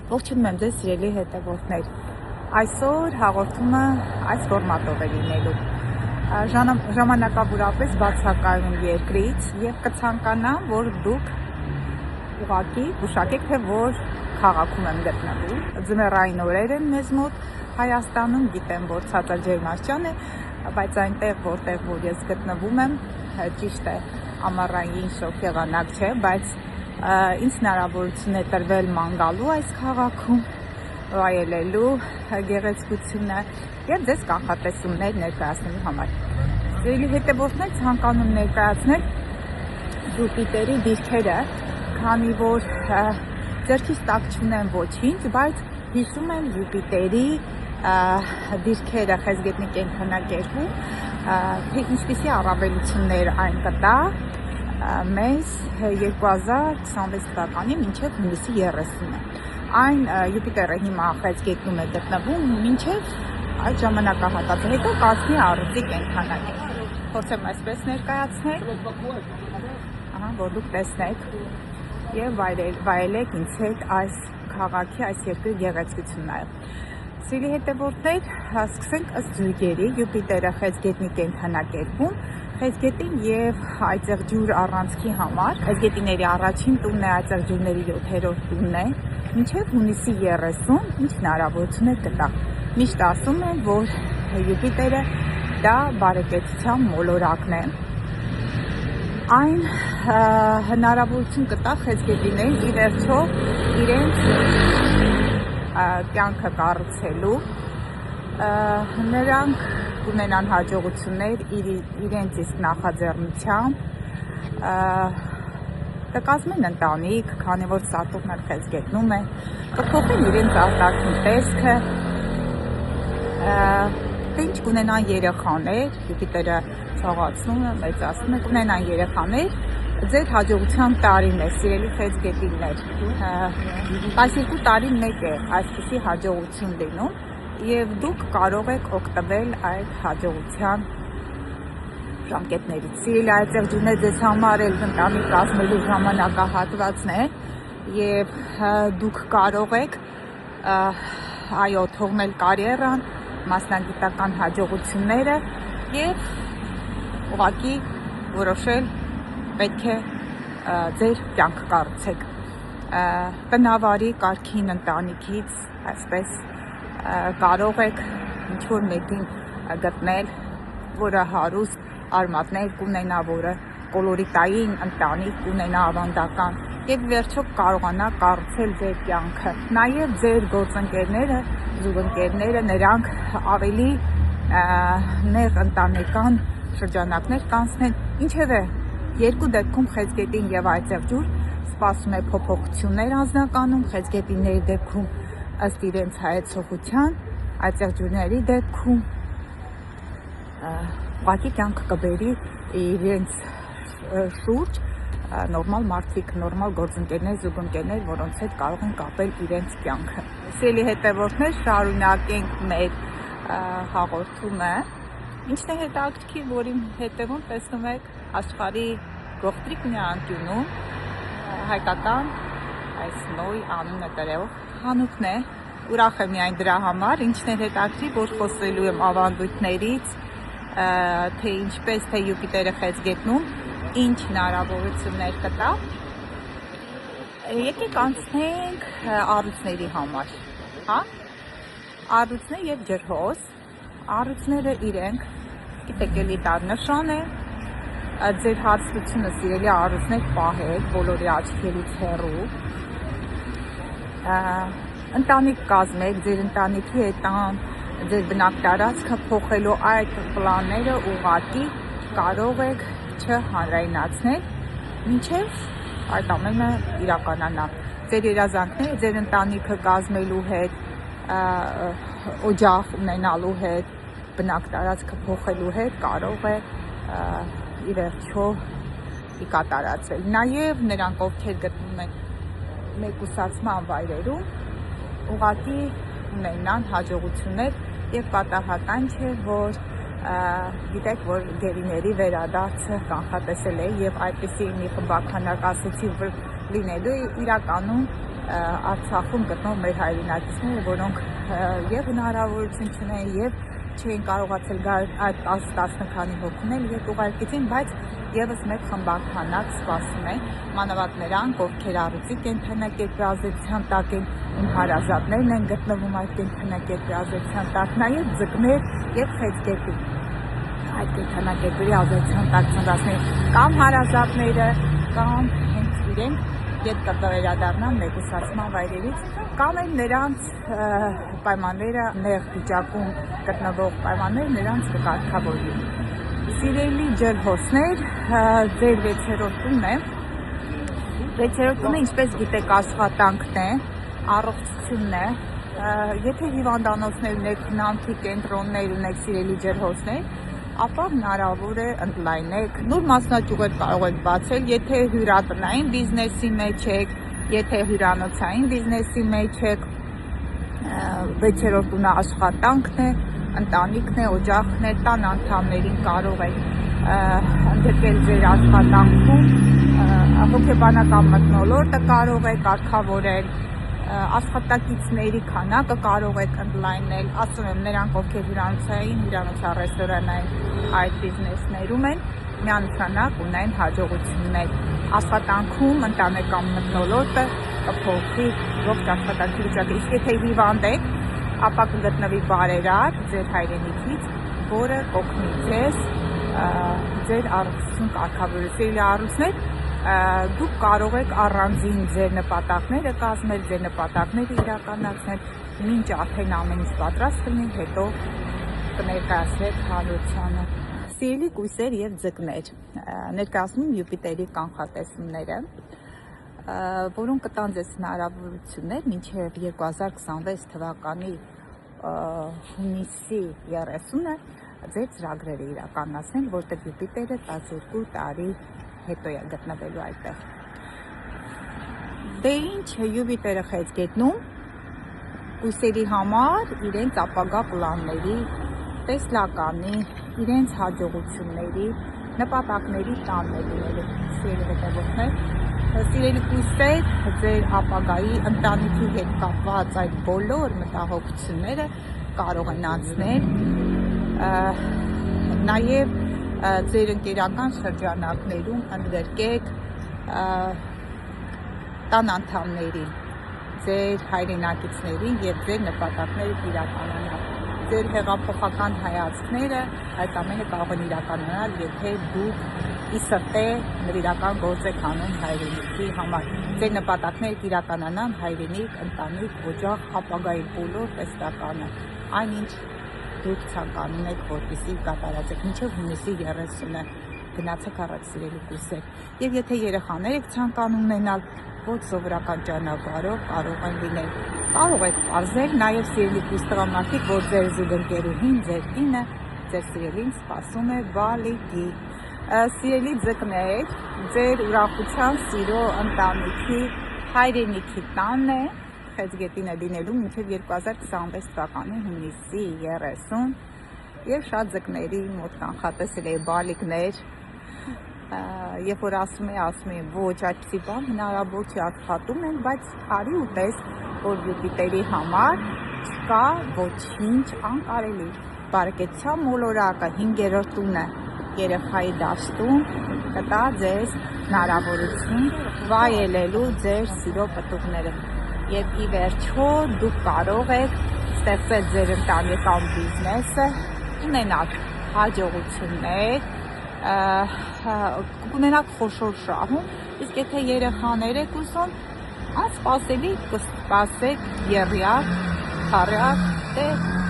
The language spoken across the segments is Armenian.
Ողջունում եմ ձեզ սիրելի հետևորդներ։ Այսօր հաղորդումը այս ֆորմատով է լինելու։ Ժամանակավորապես բացակայում երկրից եւ կցանկանամ, որ դուք ուղղակի գուշակեք, թե որ քաղաքում եմ գտնվում։ Ձմեռային օրեր են մեզ մոտ Հայաստանում, գիտեմ, որ ցածրաջերմաստիճան է, բայց այնտեղ, որտեղ ես գտնվում եմ, ճիշտ է, ամառային շոգ եղանակ չէ, բայց ինձ հնարավորություն է տրվել ման գալու այս քաղաքում, վայելելու գեղեցկությունը եւ ձեզ կանխատեսումներ ներկայացնելու համար։ Սիրելի հետևորդներ, ցանկանում ներկայացնել Յուպիտերի դիրքերը, քանի որ ձեռքից տակ չունեմ ոչինչ, բայց հիշում եմ Յուպիտերի դիրքերը խեցգետնի կենդանակերպում, թե ինչպիսի առավելություններ այն կտա մեզ 2026 թվականի մինչև հունիսի 30-ը։ Այն Յուպիտերը հիմա խեցգետնում է գտնվում մինչև այդ ժամանակահատվածը, հետո կազմի առյուծի կենդանակերպ։ Փորձեմ այսպես ներկայացնել, որ դուք տեսնեք եւ վայելեք ինձ հետ այս քաղաքի, այս երկրի գեղեցկությունները։ Սիրելի հետևորդներ, սկսենք ըստ զույգերի Յուպիտերը խեցգետնի կենդանակերպում, խեցգետին եւ այծեղջյուր առանցքի համար, խեցգետիների առաջին տունն է, այծեղջյուրների 7-րդ տունն է, մինչև հունիսի 30, ինչ հնարավորություններ կտա։ Միշտ ասում են, որ Յուպիտերը դա բարեկեցության մոլորակն է։ Այն հնարավորություն կտա խեցգետիներին ի վերջո իրենց կյանքը կառուցելու, նրանք ունենան հաջողություններ իրենց իսկ նախաձեռնությամբ, կկազմեն ընտանիք, քանի որ Սատուրնը խեցգետնում է, կփոխեն իրենց արտաքին տեսքը, ինչ կունենան երեխաներ, Յուպիտերը ցողացնում է, մեծացնում է, կունենան երեխաներ, ձեր հաջողության տարին է, սիրելի խեցգետիններ, 12 տարին մեկ է այսպիսի հաջողություն լինում եւ դուք կարող եք օգտվել այդ հաջողության ժամկետներից։ Սիրելի այծեղջյուրներ, ձեզ համար էլ ընտանիք կազմելու ժամանակահատվածն է եւ դուք կարող եք թողնել կարիերան, մասնագիտական հաջողությունները եւ ուղղակի որոշել պետք է ձեր կյանքը կառուցեք տնավարի կարգին ընտանիքից, այսպես կարող եք ինչ-որ մեկին գտնել, որը հարուստ արմատներ կունենա, որը կոլորիտային ընտանիք կունենա ավանդական եւ վերջով կարողանա կառուցել ձեր կյանքը։ Նաեւ ձեր գործընկերները, զուգընկերները, նրանք ավելի նեղ ընտանեկան շրջանակներ կանցնեն, ինչևէ երկու դեպքում խեցգետին եւ այծեղջյուր սպասում է փոփոխություններ անձնականում, խեցգետինների դեպքում ըստ իրենց հայեցողության, այծեղջյուրների դեպքում ուղղակի կյանքը կբերի իրենց շուրջ նորմալ մարդիկ, նորմալ գործընկերներ, զուգընկերներ, որոնց հետ կարող են կապել իրենց կյանքը։ Սիրելի հետևորդներ, շարունակենք մեր հաղորդումը։ Ինչն է հետաքրքիր, որի հետևում տեսնում եք աշխարհի գողտրիկ մի անկյունում հայկական այս նոյ անունը կրող հանուկն է, ուրախ եմ միայն դրա համար, ինչն է հետաքրքիր, որ խոսելու եմ ավանդույթներից, թե ինչպես թե Յուպիտերը խեցգետնում, ինչ հնարավորություններ կտա։ Եկեք անցնենք առյուծների համար, առյուծներ եւ ջրհոս, առյուծները իրենք, գիտեք, էլիտար նշան է, ձեր հարստությունը սիրելի առյուծներ պահեք, բոլորի աչքերից հեռու, ընտանիք կազմեք, ձեր ընտանիքի հետ ձեր բնակտարածքը փոխելու այդ պլանները ուղղակի կարող եք չհանրայնացնել, մինչև այդ ամենը իրականանա։ Ձեր երազանքները, ձեր ընտանիքը կազմելու հետ, օջախ ունենալու հետ, բնակտարածքը փոխելու հետ կարող է ի վերջո կատարածվել։ Նաև նրանք, ովքեր գտնվում են մեկուսացման վայրերում, ուղղակի ունենան հաջողություններ եւ պատահական չէ, որ գիտեք, որ գերիների վերադարձը կանխատեսել է եւ այդպիսի մի խմբականակ ասեցի, որ լինելու է իրականում Արցախում գտնող մեր հայրենակիցները, որոնք եւ հնարավորություն չունեն եւ չէին կարողացել գալ այդ 10 քանի հոգունել եւ ուղարկեցին, բայց եւս մեկ խմբականակ սպասում են, մանավանդ նրանք, ովքեր առյուծի կենտրոնակերպի ազդեցության տակ են, ում հարազատներն են գտնվում այդ կենտրոնակերպի ազդեցության տակ, նաեւ ձկներ եւ խեցգետի այդ կենտրոնակերպի ազդեցության տակ ծնվածներ կամ հարազատները կամ հենց իրենք գետկատավերադառնան մեկուսացման վայրերից կամ էլ նրանց պայմանները նեղ վիճակում գտնվող պայմաններ նրանց կկարգավորվի։ Սիրելի ջրհոսներ, ձեր 6-րդ տունն է։ 6-րդ տունը, ինչպես գիտեք, աշխատանքն է, առողջությունն է։ Եթե հիվանդանոցներ ունեք, հնանքի կենտրոններ ունեք, սիրելի ջրհոսներ, ապա հնարավոր է ընդլայնեք, նոր մասնաճյուղեր կարող եք բացել, եթե հյուրատնային բիզնեսի մեջ եք, եթե հյուրանոցային բիզնեսի մեջ եք, 6-րդ տունը աշխատանքն է, ընտանիքն է, օջախն է, տան անդամներին կարող եք ընդգրկել ձեր աշխատանքում, հոգեբանական մթնոլորտը կարող եք կարգավորել, աշխատակիցների քանակը կարող եք ընդլայնել, ասում եմ, նրանք ովքեր հյուրանոցային, հյուրանոցառեստորանային այդ բիզնեսներում են, միանշանակ ունեն հաջողություններ, աշխատանքում ընտանեկան մթնոլորտը կփոխի ողջ աշխատանքի վիճակը, իսկ եթե հիվանդ եք, ապա կգտնվի բարերար ձեր հայրենիքից, որը կօգնի ձեզ ձեր առողջություն կարգավորել, առույցներ դուք կարող եք առանձին ձեր նպատակները կազմել, ձեր նպատակները իրականացնել, մինչ արդեն ամեն ինչ պատրաստ լինի, հետո կներկայացրեք հանրությանը։ Սիրելի կույսեր եւ ձկներ, ներկայացնում Յուպիտերի կանխատեսումները, որոնք կտան ձեզ հնարավորություններ մինչև 2026 թվականի հունիսի 30-ը ձեր ծրագրերը իրականացնել, որտեղ Յուպիտերը 12 տարի հետո է գտնվելու այդտեղ։ Դե ինչ Յուպիտերը խեցգետնում կույսերի համար իրենց ապագա պլանների, տեսլականի, իրենց հաջողությունների, նպատակների տանելիները, սիրելի հետևորդներ, սիրելի կույսեր, ձեր ապագայի ընտանիքի հետ կապված այդ բոլոր մտահոգությունները կարող են անցնել, նաև ձեր ընկերական շրջանակներում ընդգրկեք տան անդամներին, ձեր հայրենակիցներին եւ ձեր նպատակները իրականանալ։ Ձեր հեղափոխական հայացքները այդ ամենը կարող են իրականանալ, եթե դուք ի սրտե նվիրական գործ եք անում հայրենիքի համար։ Ձեր նպատակները իրականանան հայրենիք, ընտանիք, օջախ, ապագայի բոլոր տեսլականը, այնինչ դուք ցանկանում եք, որպեսզի կատարածեք մինչև հունիսի 30-ը գնացեք առաջ, սիրելի կույսեր։ Եվ եթե երեխաներ եք ցանկանում ունենալ, ոչ սովորական ճանապարհով կարող են լինել։ Կարող եք արզել նաև սիրելի կույս տղամարդիկ, որ ձեր զուգընկերուհին, ձեր կինը, ձեր սիրելին սպասում է բալիկի։ Սիրելի ձկներ, ձեր ուրախության, սիրո ընտանիքի հայրենիքի տանն է, Խեցգետին է լինելու մինչև 2026 թվականի հունիսի 30 եւ շատ ձկների մոտ կանխատեսել է բալիկներ, երբ որ ասում է ոչ այդպիսի բան հնարավոր չի, աշխատում են, բայց արի ու տես, որ Յուպիտերի համար չկա ոչինչ անկարելի։ Բարեկեցության մոլորակը 5-րդ տունը երեխայի դաշտում կտա ձեզ հնարավորություն վայելելու ձեր սիրո պտուղները։ Եվ ի վերջո դուք կարող եք ստեղծել ձեր ընտանեկան բիզնեսը, ունենալ հաջողություններ, կունենաք խոշոր շահում, իսկ եթե երեխաներ եք ուզում, անսպասելի կսպասեք եռյակ, քառյակ, թե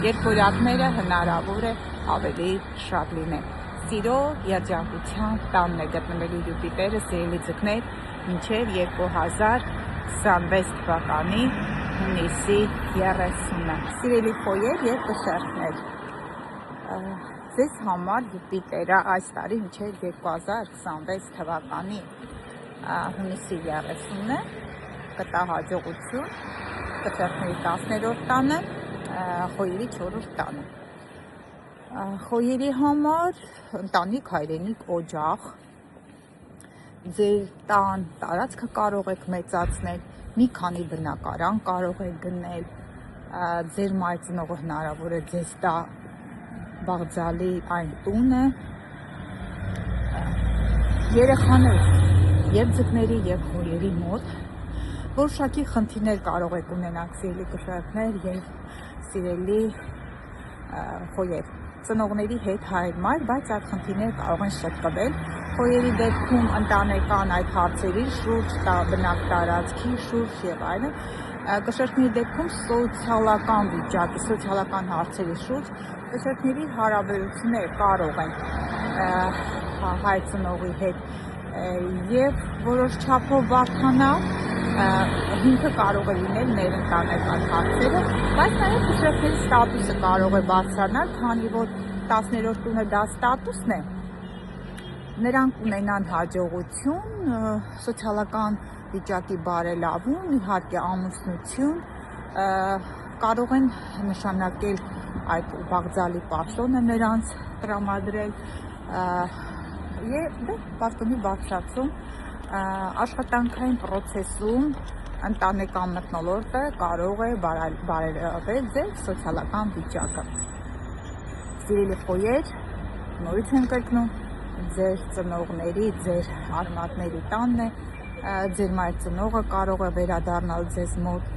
երկորյակները հնարավոր է ավելի շատ լինեն։ Սիրո երջանկության տանն է գտնվելու Յուպիտերը, սիրելի ձկներ, մինչև 2026 թվականի հունիսի 30-ը։ Սիրելի խոյեր եւ կշերտներ, ձեզ համար Յուպիտերը այս տարի մինչև 2026 թվականի հունիսի 30-ը կտա հաջողություն, կշերտների 10-րդ տանը, խոյերի 4-րդ տանը։ Խոյերի համար ընտանիք, հայրենիք, օջախ, ձեր տան տարածքը կարող եք մեծացնել, մի քանի բնակարան կարող եք գնել, ձեր մայրցնողը հնարավոր է ձեզ տա բաղձալի այն տունը, երեխաներ եւ ձկների եւ խոյերի մոտ որոշակի խնդիրներ կարող եք ունենալ սիրելի գշակներ եւ սիրելի խոյեր ծնողների հետ հայր-մայր, բայց այդ խնդիրները կարող են շտկվել խոյերի դեպքում ընտանեկան այդ հարցերի շուրջ, բնակ տարածքի շուրջ եւ այլն, գշակների դեպքում սոցիալական վիճակի, սոցիալական հարցերի շուրջ գշակների հարաբերությունները կարող են հայր ծնողի հետ եւ որոշ չափով բարդանալ, հիմքը կարող է լինել ներընտանեկան հարցերը, բայց նաև գշակների ստատուսը կարող է բարձրանալ, քանի որ 10-րդ տունը դա ստատուսն է, նրանք ունենան հաջողություն, սոցիալական վիճակի բարելավում, իհարկե ամուսնություն, կարող են նշանակել այդ բաղձալի պաշտոնը նրանց տրամադրել եւ պաշտոնի բարձրացում, աշխատանքային պրոցեսում ընտանեկան մթնոլորտը կարող է բարելավել ձեր սոցիալական վիճակը։ Սիրելի խոյեր, նորից եմ կրկնում, ձեր ծնողների, ձեր արմատների տանն է, ձեր մայրցնողը կարող է վերադառնալ ձեզ մոտ,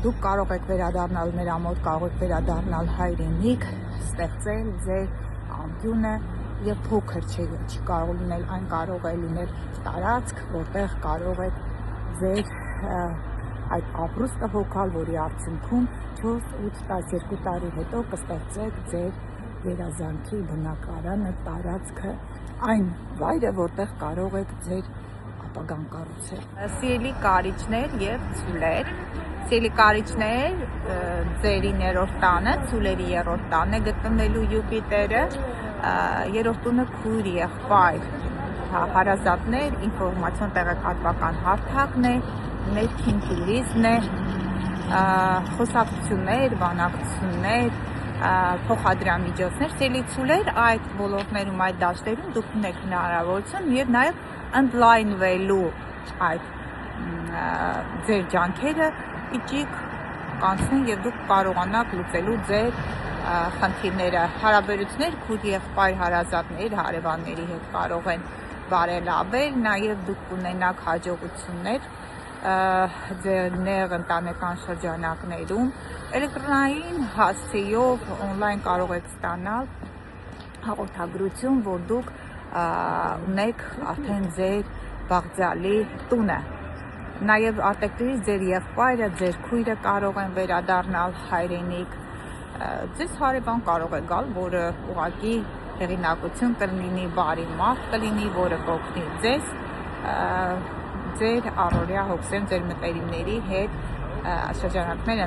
դուք կարող եք վերադառնալ նրա մոտ, կարող եք վերադառնալ հայրենիք, ստեղծել ձեր անկյունը եւ փոքր չի կարող լինել, այն կարող է լինել տարածք, որտեղ կարող եք ձեր այդ ապրուստը հոգալ, որի արդյունքում 4-8-12 տարի հետո կստեղծեք ձեր երազանքի բնակարանը, տարածքը, այն վայրը, որտեղ կարող եք ձեր ապագան կառուցել։ Սիրելի կարիճներ եւ ցուլեր, սիրելի կարիճներ, ձերի 9-րդ տանը, ցուլերի 3-րդ տանն է գտնվելու Յուպիտերը, 3-րդ տունը քույր եղբայր, հարազատներ, ինֆորմացիոն տեղեկատվական հարթակն է, ներքին տուրիզմն է, խոսակցություններ, բանակցություններ, փոխադրամիջոցներ, սիրելի ցուլեր, այդ ոլորտներում, այդ դաշտերում դուք ունեք հնարավորություն եւ նաեւ ընդլայնվելու այդ ձեր ջանքերը իջիկ կանցնեն եւ դուք կարողանաք լուծելու ձեր խնդիրները, հարաբերություններ քույր եղբայր հարազատների, հարևանների հետ կարող են բարելավել, նաեւ դուք ունենաք հաջողություններ ձեր նեղ ընտանեկան շրջանակներում, էլեկտրոնային հասցեով օնլայն կարող եք ստանալ հաղորդագրություն, որ դուք ունեք արդեն ձեր բաղձալի տունը, նաև արտեկտրից ձեր եղբայրը, ձեր քույրը կարող են վերադառնալ հայրենիք, ձեզ հարևան կարող է գալ, որը ուղղակի հեղինակություն կլինի, բարի մարդ կլինի, որը կօգնի ձեզ ձեր առօրյա հոգսեմ ձեր մտերիմների հետ շրջանակներ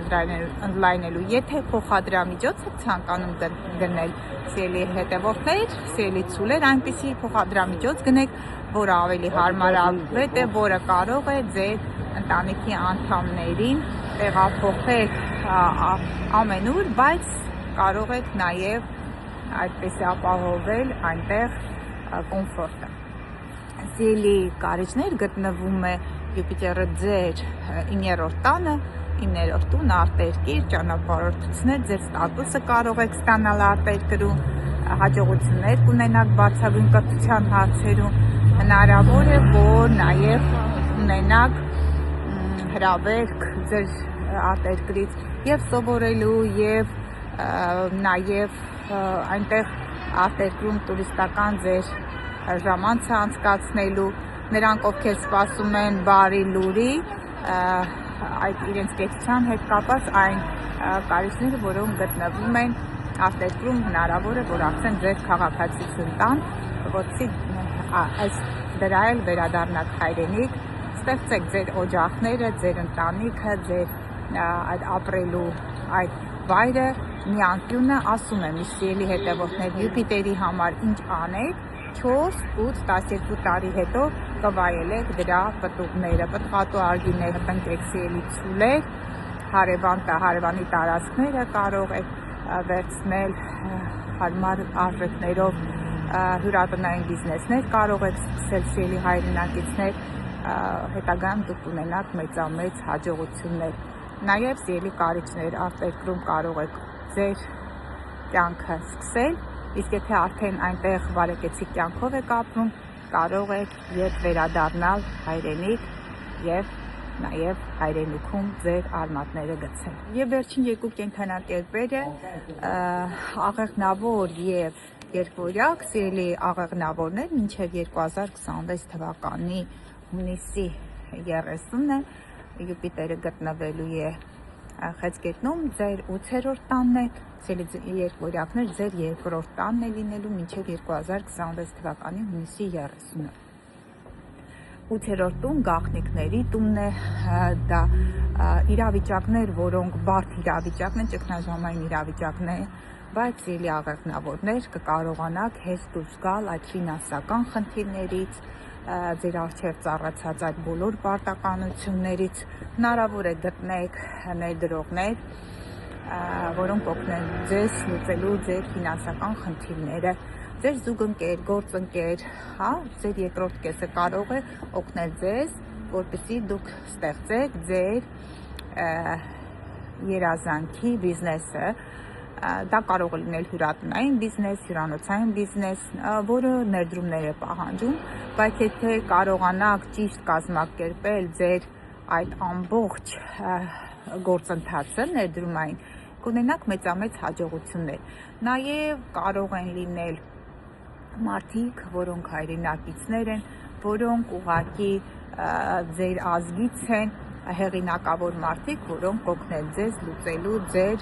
ընդլայնելու։ Եթե փոխադրամիջոց եք ցանկանում գնել, սիրելի հետևորդներ, սիրելի ցուլեր, այնպիսի փոխադրամիջոց գնեք, որը ավելի հարմարավետ է, որը կարող է ձեր ընտանիքի անդամներին տեղափոխել ամենուր, բայց կարող եք նաև այդպես ապահովել այնտեղ կոմֆորտը։ Սիրելի կարիճներ, գտնվում է Յուպիտերը ձեր 9-րդ տանը, 9-րդ տուն, արտերկիր, ճանապարհորդություններ, ձեր ստատուսը կարող եք ստանալ արտերկրում, հաջողություններ կունենաք բարձրագույն կրթության հարցերում, հնարավոր է, որ նաև ունենաք հրավերք ձեր արտերկրից եւ սովորելու եւ նաև այնտեղ արտերկրում տուրիստական ձեր ժամանցը անցկացնելու, նրանք ովքեր սպասում են բարի լուրի, այդ իրենց կեցության հետ կապված այն կարիճները, որոնք գտնվում են արտերկրում, հնարավոր է, որ արդեն ձեր քաղաքացիություն տան, որպեսզի այս դրա էլ վերադառնաք հայրենիք, ստեղծեք ձեր օջախները, ձեր ընտանիքը, ձեր այդ ապրելու այդ վայրը, մի անկյունը, ասում եմ, սիրելի հետևորդներ, Յուպիտերի համար ինչ անեք, 4-8-12 տարի հետո կվայելեք դրա պտուղները, պտղատու արգիները, տնկեք սիրելի ցուլեր, հարևանի տարածքները կարող եք վերցնել հարմար արժեքներով հյուրատնային բիզնեսներ կարող եք սկսել սիրելի հայրենակիցներ, հետագայում դուք ունենաք մեծամեծ հաջողություններ։ Նաև սիրելի կարիճներ, արտերկրում կարող եք ձեր կյանքը սկսել, իսկ եթե արդեն այնտեղ բարեկեցիկ կյանքով եք ապրում, կարող եք երբ վերադառնալ հայրենիք եւ նաև հայրենիքում ձեր արմատները գցել։ Եվ վերջին երկու կենդանակերպերը աղեղնավոր եւ երկվորյակ, սիրելի աղեղնավորներ, մինչև 2026 թվականի հունիսի 30-ը Յուպիտերը գտնվելու է Խեցգետնում, ձեր 8-րդ տանն է, սիրելի երկվորյակներ, ձեր 2-րդ տանն է լինելու մինչև 2026 թվականի հունիսի 30-ը։ 8-րդ տուն գաղտնիքների տունն է, դա իրավիճակներ, որոնք բարդ իրավիճակն են, ճգնաժամային իրավիճակներ, բայց սիրելի աղեղնավորներ կկարողանաք հեշտ դուրս գալ այդ ֆինանսական խնդիրներից, ձեր առջև ծառացած այդ բոլոր պարտականություններից, հնարավոր է գտնեք ներդրողներ, որոնք օգնեն ձեզ լուծելու ձեր ֆինանսական խնդիրները։ Ձեր զուգընկեր, գործընկեր, ձեր երկրորդ կեսը կարող է օգնել ձեզ, որպեսզի դուք ստեղծեք ձեր երազանքի բիզնեսը։ Դա կարող է լինել հյուրատնային բիզնես, հյուրանոցային բիզնես, որը ներդրումներ է պահանջում, բայց եթե կարողանաք ճիշտ կազմակերպել ձեր այդ ամբողջ գործընթացը ներդրումային, կունենաք մեծամեծ հաջողություններ։ Նաև կարող են լինել մարդիկ, որոնք հայրենակիցներ են, որոնք ուղղակի ձեր ազգից են, հեղինակավոր մարդիկ, որոնք կօգնեն ձեզ լուծելու ձեր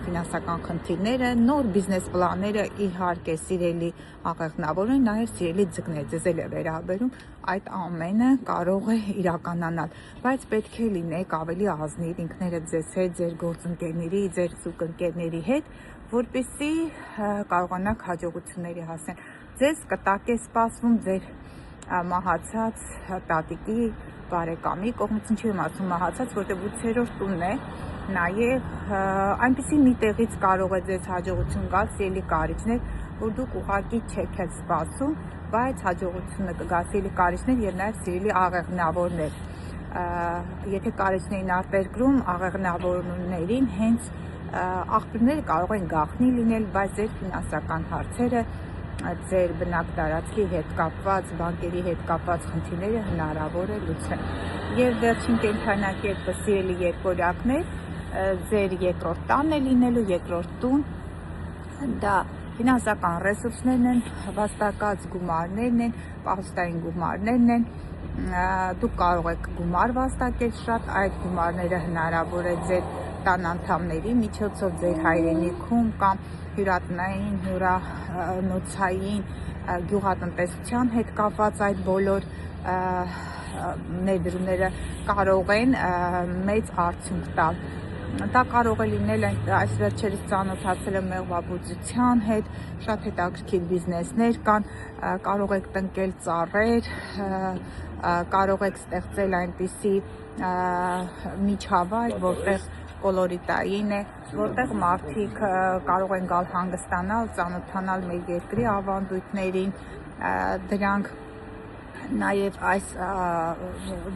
ֆինանսական խնդիրները, նոր բիզնես պլանները, իհարկե սիրելի աղեղնավորներ, նաև սիրելի ձկներ, ձեզ էլ է վերաբերում, այդ ամենը կարող է իրականանալ, բայց պետք է լինեք ավելի ազնիվ ինքներդ ձեզ հետ, ձեր գործընկերների, ձեր զուգընկերների հետ, որպեսզի կարողանաք հաջողությունների հասնել։ Ձեզ կտակ է սպասվում ձեր մահացած տատիկի, բարեկամի կողմից, ինչու եմ ասում մահացած, որտեղ 8-րդ տունն է, նաև այնպիսի մի տեղից կարող է ձեզ հաջողություն գալ, սիրելի կարիճներ, որ դուք ուղղակի չեք էլ սպասում, բայց հաջողությունը կգա, սիրելի կարիճներ եւ նաև սիրելի աղեղնավորներ։ Եթե կարիճներին արտերկրում աղեղնավորներին հենց աղբյուրները կարող են գաղտնի լինել, բայց ձեր ֆինանսական հարցերը, ձեր բնակ տարածքի հետ կապված, բանկերի հետ կապված խնդիրները հնարավոր է լուծել։ Եվ վերջին կենդանակերպը, սիրելի երկորյակներ, ձեր երկրորդ տանն է լինելու, երկրորդ տուն, դա ֆինանսական ռեսուրսներն են, վաստակած գումարներն են, պահուստային գումարներն են, դուք կարող եք գումար վաստակել շատ, այդ գումարները հնարավոր է ձեր տան անդամների միջոցով ձեր հայրենիքում կամ հյուրատնային, հյուրանոցային, գյուղատնտեսության հետ կապված այդ բոլոր ներդրումները կարող են մեծ արդյունք տալ։ Դա կարող է լինել, այս վերջերս ծանոթացել եմ մեղվաբուծության հետ, շատ հետաքրքիր բիզնեսներ կան, կարող եք տնկել ծառեր, կարող եք ստեղծել այնպիսի միջավայր, որտեղ կոլորիտային է, որտեղ մարդիկ կարող են գալ հանգստանալ, ծանոթանալ մեր երկրի ավանդույթներին, դրանք նաև այս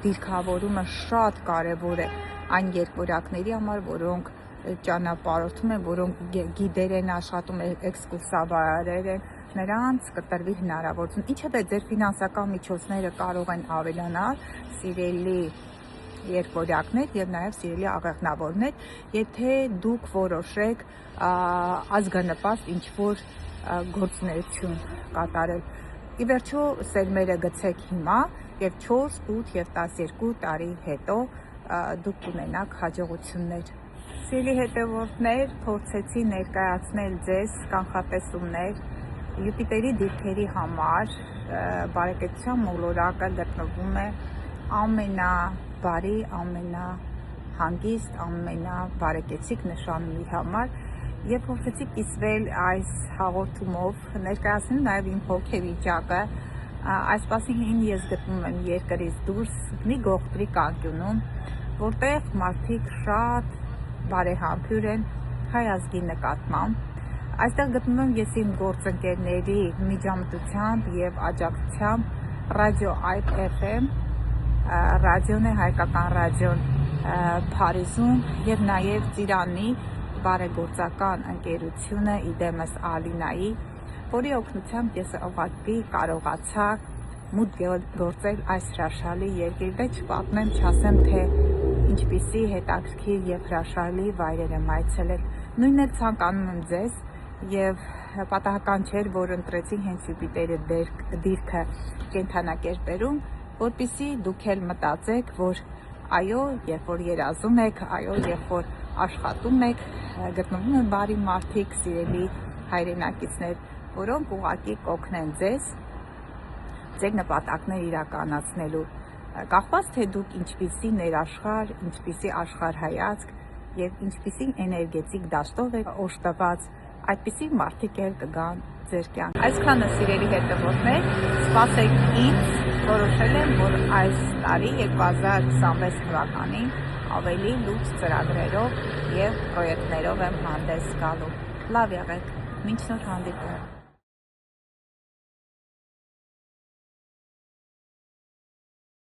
դիրքավորումը շատ կարևոր է այն երկորյակների համար, որոնք ճանապարհորդում են, որոնք գիդեր են աշխատում, էքսկուրսավարներ են, նրանց կտրվի հնարավորություն։ Ինչը դե ձեր ֆինանսական միջոցները կարող են ավելանալ, սիրելի երկորյակներ եւ նաեւ սիրելի աղեղնավորներ, եթե դուք որոշեք ազգանպաստ ինչ-որ գործունեություն կատարել։ Ի վերջո սերմերը գցեք հիմա եւ 4, 8 եւ 12 տարի հետո դուք ունենաք հաջողություններ։ Սիրելի հետևորդներ, փորձեցի ներկայացնել ձեզ կանխատեսումներ Յուպիտերի դիրքերի համար, բարեկեցության մոլորակը գտնվում է ամենաբարի, ամենահանգիստ, ամենաբարեկեցիկ նշանների համար եւ փորձեցի կիսվել այս հաղորդումով, ներկայացնել նաեւ իմ հոգեվիճակը, այսպասին ես գտնվում եմ երկրից դուրս մի գողտրի կանկյունում, որտեղ մարդիկ շատ բարեհամբույր են հայ ազգի նկատմամբ, Այստեղ գտնվում եմ ես իմ գործընկերների միջամտությամբ եւ աջակցությամբ Ռադիո Այբ FM, ռադիոն է, հայկական ռադիոն Փարիզում եւ նաեւ Ծիրանի բարեգործական ընկերությունը Իդեմս Ալինայի, որի օգնությամբ ես ուղղակի կարողացա մուտք գործել այս հրաշալի երկրի մեջ, չպատմեմ, չասեմ, թե ինչպիսի հետաքրքիր եւ հրաշալի վայրեր եմ այցելել։ Նույնն էլ ցանկանում եմ ձեզ եւ պատահական չէր, որ ընտրեցի հենց Յուպիտերի դիրքը կենթանակերպերում, որպեսզի դուք էլ մտածեք, որ այո, երբ որ երազում եք, այո, երբ որ աշխատում եք, գտնվում են բարի մարդիկ, սիրելի հայրենակիցներ, որոնք ուղղակի կօգնեն ձեզ ձեր նպատակներ իրականացնելու, կախված թե դուք ինչպիսի ներաշխար, ինչպիսի աշխարհայացք եւ ինչպիսի էներգետիկ դաշտով եք օժտված, այդպիսի մարդիկ էլ կգան ձեր կյանք։ Այսքանը սիրելի հետևորդներ, սպասեք ինձ, որոշել եմ, որ այս տարի 2026 թվականին ավելի լուրջ ծրագրերով եւ պրոյեկտներով եմ հանդես գալու։ Լավ եղեք, մինչ նոր հանդիպում։